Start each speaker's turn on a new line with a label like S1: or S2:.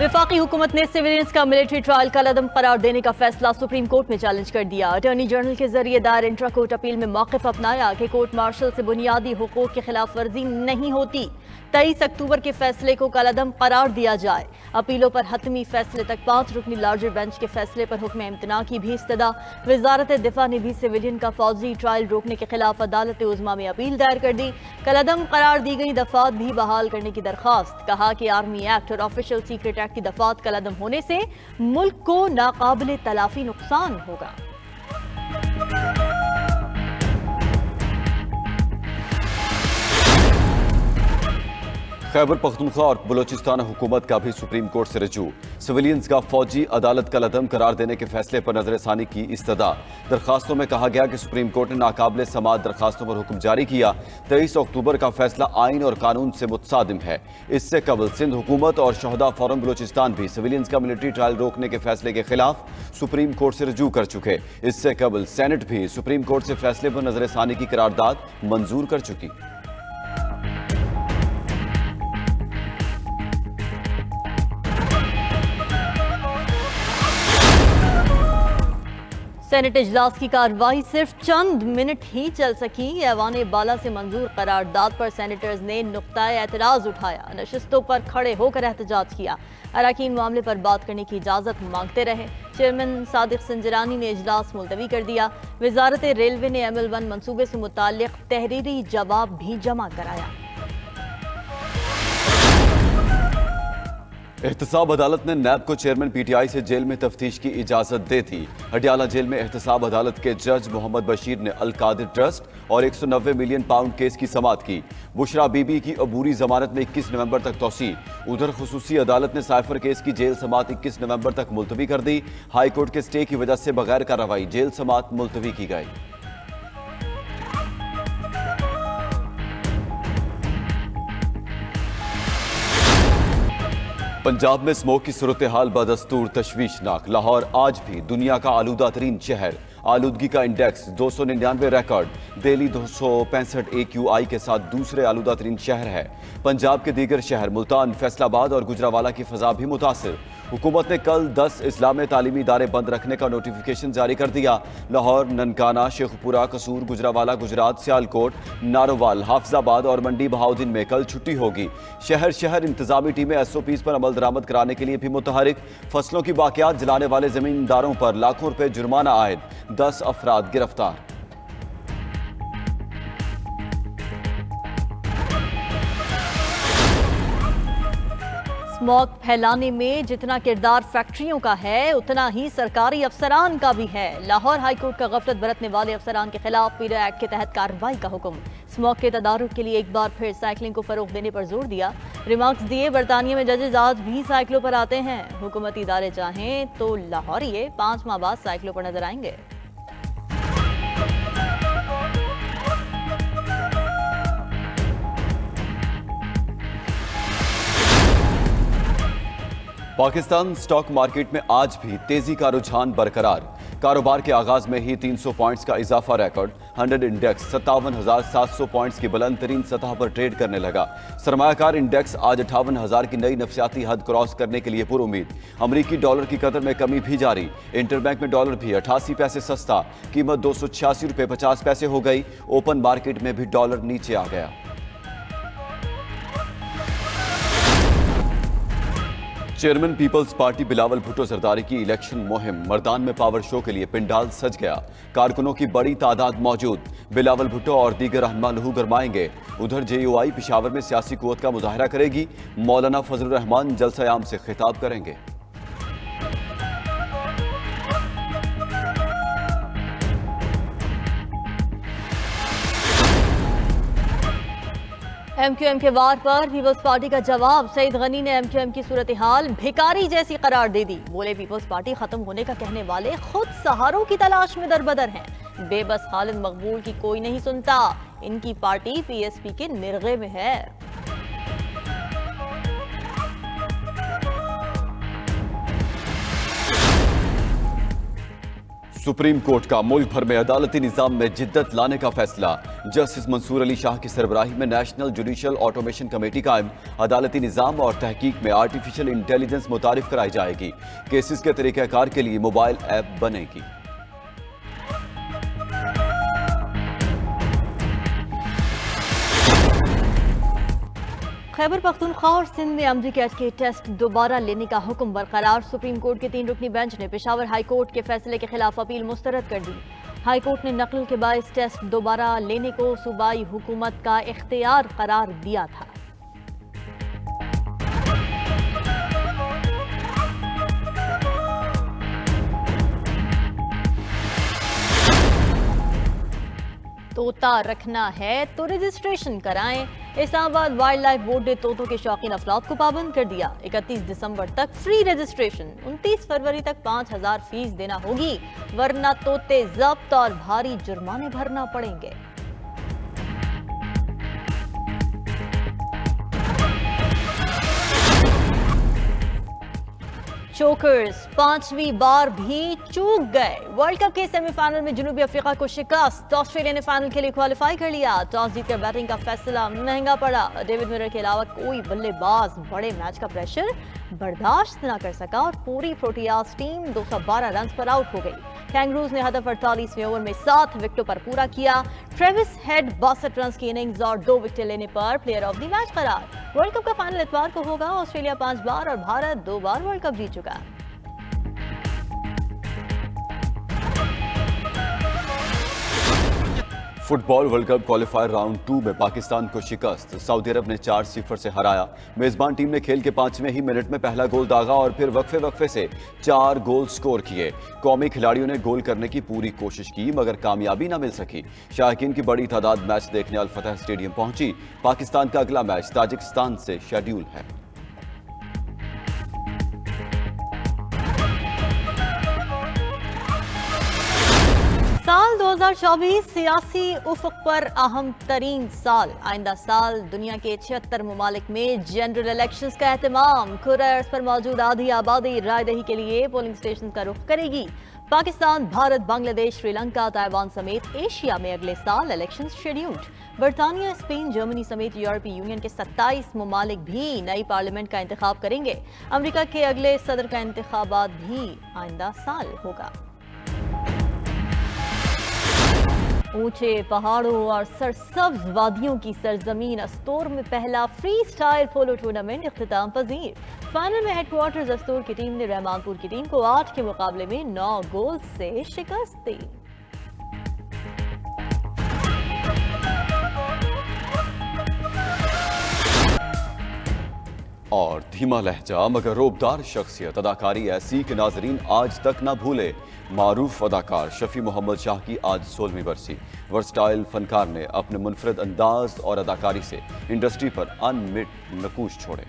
S1: वफाकी हुकूमत ने सिविलियंस का मिलिट्री ट्रायल का लदम करार देने का फैसला सुप्रीम कोर्ट में चैलेंज कर दिया। अटॉर्नी जनरल के जरिए दायर इंट्रा कोर्ट अपील में मौक़िफ़ अपनाया कि कोर्ट मार्शल से बुनियादी हुकूक की खिलाफ वर्जी नहीं होती। 23 अक्टूबर के फैसले को कलअदम करार दिया जाए। अपीलों पर हतमी फैसले तक 5 रुकनी लार्जर बेंच के फैसले पर हुक्म इम्तना की भी इस्तदा। वजारत दिफा ने भी सिविलियन का फौजी ट्रायल रोकने के खिलाफ अदालत उज़्मा में अपील दायर कर दी। कलअदम करार दी गई दफात भी बहाल करने की दरख्वास्त। कहा कि आर्मी एक्ट और ऑफिशियल सीक्रेट एक्ट की दफात कलअदम होने से मुल्क को नाकाबिले तलाफी नुकसान होगा।
S2: खैबर पख्तूनख्वा और बलोचिस्तान हुकूमत का भी सुप्रीम कोर्ट से रजू। सिविलियंस का फौजी अदालत का लदम करार देने के फैसले पर नजरसानी की इस्तदा। दरखास्तों में कहा गया कि सुप्रीम कोर्ट ने नाकाबिले समाअत दरखास्तों पर हुक्म जारी किया। 23 अक्टूबर का फैसला आइन और कानून से मुतसादिम है। इससे कबल सिंध हुकूमत और शहदा फोरम बलोचिस्तान भी सिविलियंस का मिलिट्री ट्रायल रोकने के फैसले के खिलाफ सुप्रीम कोर्ट से रजू कर चुके। इससे कबल सेनेट भी सुप्रीम कोर्ट से फैसले पर नजरसानी की करारदाद मंजूर कर चुकी।
S1: सेनेट इजलास की कार्रवाई सिर्फ चंद मिनट ही चल सकी। ऐवान बाला से मंजूर करारदाद पर सेनेटर्स ने नुक्ताए एतराज उठाया। नशिस्तों पर खड़े होकर एहतजाज किया। अरकान मामले पर बात करने की इजाजत मांगते रहे। चेयरमैन सादिक संजरानी ने इजलास मुलतवी कर दिया। वजारत रेलवे ने ML1 मनसूबे से मुताल्लिक तहरीरी जवाब भी जमा कराया।
S2: एहतसाब अदालत ने नैब को चेयरमैन PTI से जेल में तफ्तीश की इजाजत दे दी। हटियाला जेल में एहतसाब अदालत के जज मोहम्मद बशीर ने अल कादिर ट्रस्ट और 190 मिलियन पाउंड केस की समाअत की। बुशरा बीबी की अबूरी जमानत में 21 नवंबर तक तोसी। उधर खुसूसी अदालत ने साइफर केस की जेल समाअत 21 नवंबर तक मुलतवी कर दी। हाई कोर्ट के स्टे की वजह से बगैर कार्रवाई जेल समाअत मुलतवी की गई। पंजाब में स्मोक की सूरत हाल बदस्तूर तशवीशनाक। लाहौर आज भी दुनिया का आलूदा तरीन शहर। आलूदगी का इंडेक्स 299 रिकॉर्ड। दिल्ली 265 AQI के साथ दूसरे आलूदा तरीन शहर है। पंजाब के दीगर शहर मुल्तान, फैसलाबाद और गुजरावाला की फजा भी मुतासिर। हुकूमत ने कल 10 इस्लामी तालीमी इदारे बंद रखने का नोटिफिकेशन जारी कर दिया। लाहौर, ननकाना, शेखपुरा, कसूर, गुजरावाला, गुजरात, सियालकोट, नारोवाल, हाफिजाबाद और मंडी बहाउद्दीन में कल छुट्टी होगी। शहर शहर इंतजामी टीमें SOPs पर अमल दरामद कराने के लिए भी मुतहरिक। फसलों की बाकियात जलाने वाले जमींदारों पर लाखों रुपए जुर्माना आयद। 10 अफराद गिरफ्तार।
S1: स्मॉग फैलाने में जितना किरदार फैक्ट्रियों का है उतना ही सरकारी अफसरान का भी है। लाहौर हाईकोर्ट का गफलत बरतने वाले अफसरान के खिलाफ पीडा एक्ट के तहत कार्रवाई का हुक्म। स्मॉग के तदारुक के लिए एक बार फिर साइकिलिंग को फरोग देने पर जोर दिया। रिमार्क्स दिए बरतानिया में जजेज आज भी साइकिलों पर आते हैं। हुकूमती इदारे चाहें तो लाहौरिये 5 माह बाद साइकिलों पर नजर आएंगे।
S2: पाकिस्तान स्टॉक मार्केट में आज भी तेजी का रुझान बरकरार। कारोबार के आगाज में ही 300 पॉइंट्स का इजाफा रिकॉर्ड। 100 इंडेक्स 57,700 पॉइंट्स की बुलंद तरीन सतह पर ट्रेड करने लगा। सरमायाकार इंडेक्स आज 58,000 की नई नफसियाती हद क्रॉस करने के लिए पुरुमीद। अमरीकी डॉलर की कदर में कमी भी जारी। इंटरबैंक में डॉलर भी 88 पैसे सस्ता, कीमत 286 रुपये 50 पैसे हो गई। ओपन मार्केट में भी डॉलर नीचे आ गया। Chairman Peoples Party Bilawal Bhutto Zardari की इलेक्शन मुहिम। मर्दान में पावर शो के लिए पिंडाल सज गया। कारकुनों की बड़ी तादाद मौजूद। बिलावल भुट्टो और दीगर रहनुमा लहू गरमाएंगे। उधर JUI पिशावर में सियासी कुव्वत का मुजाहरा करेगी। मौलाना फजलुर रहमान जलसा-ए-आम से खिताब करेंगे।
S1: MQM के वार पर पीपल्स पार्टी का जवाब। सईद गनी ने MQM की सूरत हाल भिखारी जैसी करार दे दी। बोले पीपल्स पार्टी खत्म होने का कहने वाले खुद सहारों की तलाश में दरबदर हैं। बेबस खालिद मकबूल की कोई नहीं सुनता। इनकी पार्टी PSP के निर्गे में है।
S2: सुप्रीम कोर्ट का मुल्क भर में अदालती निजाम में जिद्दत लाने का फैसला। जस्टिस मंसूर अली शाह की सरबराही में नेशनल जुडिशल ऑटोमेशन कमेटी कायम। अदालती निजाम और तहकीक में आर्टिफिशियल इंटेलिजेंस मुतारिफ कराई जाएगी। केसेस के तरीक़ाकार के लिए मोबाइल ऐप बनेगी।
S1: खैबर पख्तूनख्वा और सिंध में एमडी कैट के टेस्ट दोबारा लेने का हुक्म बरकरार। सुप्रीम कोर्ट के 3 रुकनी बेंच ने पेशावर हाई कोर्ट के फैसले के खिलाफ अपील मुस्तरद कर दी। हाई कोर्ट ने नकल के बायस टेस्ट दोबारा लेने को सूबाई हुकूमत का इख्तियार करार दिया था। तोता रखना है तो रजिस्ट्रेशन कराएं। इस्लामाबाद वाइल्ड लाइफ बोर्ड ने तोतों के शौकीन अफराद को पाबंद कर दिया। 31 दिसंबर तक फ्री रजिस्ट्रेशन, 29 फरवरी तक 5000 फीस देना होगी, वरना तोते जब्त और भारी जुर्माने भरना पड़ेंगे। चोकर्स 5वीं बार भी चूक गए। वर्ल्ड कप के सेमीफाइनल में जनूबी अफ्रीका को शिकस्त। ऑस्ट्रेलिया ने फाइनल के लिए क्वालिफाई कर लिया। टॉस जीतकर बैटिंग का फैसला महंगा पड़ा। डेविड मिलर के अलावा कोई बल्लेबाज बड़े मैच का प्रेशर बर्दाश्त न कर सका और पूरी प्रोटियाज टीम 212 रन पर आउट हो गई। कैंगरूज ने हदफ 48वें ओवर में 7 विकेटों पर पूरा किया। ट्रेविस हेड 62 रन की इनिंग्स और 2 विकेट लेने पर प्लेयर ऑफ द मैच करार। वर्ल्ड कप का फाइनल इतवार को होगा। ऑस्ट्रेलिया 5 बार और भारत 2 बार वर्ल्ड कप जीत चुका है।
S2: Football world cup qualifier round 2 में पाकिस्तान को शिकस्त। सऊदी अरब ने 4-0 से हराया। मेजबान टीम ने खेल के 5वें ही मिनट में पहला गोल दागा और फिर वक्फे से 4 गोल स्कोर किए। कौमी खिलाड़ियों ने गोल करने की पूरी कोशिश की मगर कामयाबी न मिल सकी। शायकीन की बड़ी तादाद मैच देखने अल फतह स्टेडियम पहुंची। पाकिस्तान का अगला मैच ताजिकिस्तान से शेड्यूल है।
S1: साल 2024 सियासी उफक पर अहम तरीन साल। आइंदा साल दुनिया के 76 ममालिक में जनरल इलेक्शंस का एहतमाम। खुर्रा अर्ज पर मौजूद आधी आबादी राय दही के लिए पोलिंग स्टेशन का रुख करेगी। पाकिस्तान, भारत, बांग्लादेश, श्रीलंका, ताइवान समेत एशिया में अगले साल इलेक्शन शेड्यूल्ड। बरतानिया, स्पेन, जर्मनी समेत यूरोपीय यूनियन के 27 ममालिक भी नई पार्लियामेंट का इंतखाब करेंगे। अमेरिका के अगले सदर का इंतखाबात भी आइंदा साल होगा। ऊंचे पहाड़ों और सरसब्ज वादियों की सरजमीन अस्तोर में पहला free style polo tournament इख्तिताम पजीर। Final में हेडक्वार्टर्स अस्तोर की टीम ने रहमानपुर की टीम को 8 के मुकाबले में 9 गोल से शिकस्त दी।
S2: और धीमा लहजा मगर रोबदार शख्सियत, अदाकारी ऐसी कि नाजरीन आज तक ना भूले। मारूफ अदाकार शफी मोहम्मद शाह की आज 16वीं बरसी। वर्सटाइल फनकार ने अपने मुनफरद अंदाज और अदाकारी से इंडस्ट्री पर अनमिट नकूश छोड़े।